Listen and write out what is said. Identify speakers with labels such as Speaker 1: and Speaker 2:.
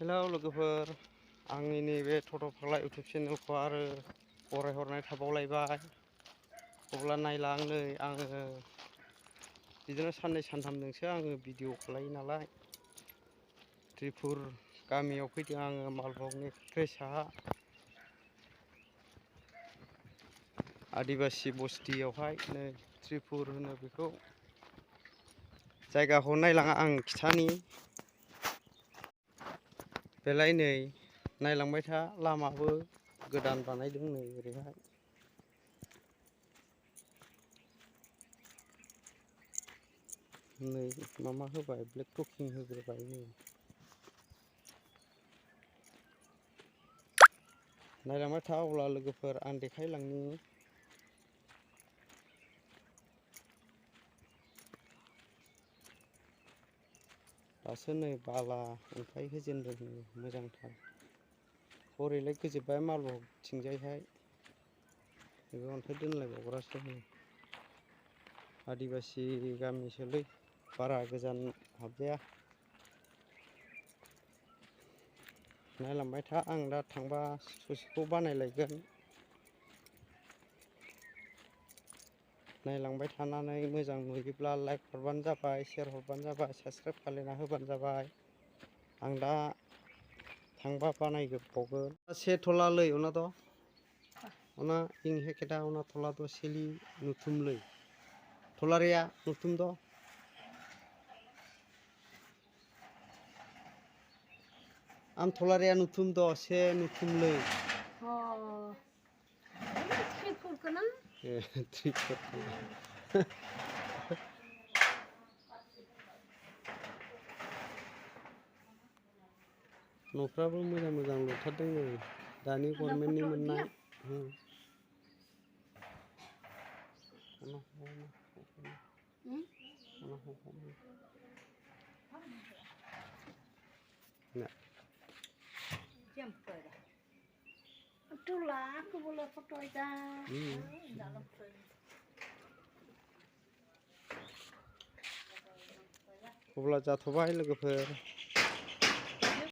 Speaker 1: Hello लोगोफोर, आंनि नैबे टट' फाग्ला इउटुब चेनेलखौ आरो फरायहरनाय थाबावलायबाय। अब्ला नायला आङो बिदिनो साननै सानथामजोंसो आङो भिडिअ खालायो नालाय। त्रिपुर गामियाव फैदों आङो मालभगनि साहा आदिबासि बस्तियावहाय नै त्रिपुर होनो बेखौ। जायगाखौ नायलाङा आं खिथानि। बेलाय नै नायलांबाय था, लामाबो गोदान बानायदों नै ओरैहाय। नै मामा होबाय, ब्लेक टकिं होग्रोबाय नै। नायलांबाय था अब्ला लोगोफोर, आं देखायलांनि। दासो नै बाला अन्थाइ होजेनदों, मोजांथार। हरैलाय गोजोब्बाय मालभगथिंजायहाय। नैबे अन्थाइ दोनलायबावग्रासो नै। आदिबासि गामिसोलै, बारा गोजान हाबजाया। नायलांबाय था, आं दा थांबा ससेखौ बानायलायगोन। नायलांबाय थानानै मोजां नुयोब्ला लाइक हरबानो जाबाय, शेयार हरबानो जाबाय, साबस्क्राइब खालायना होबानो जाबाय। आं दा थांबा बानायजोबबावगोन। से थला लै अना द अना इंग हेकेटा अना थला द सेली नुथुम लै थलारिया नुथुम द आम थलारिया नुथुम द से नुथुम लै न'फ्राबो मोजां मोजां लुथारदों नै, दानि गभर्नमेन्टनि मोननाय। अब्ला जाथ'बाय लोगोफोर।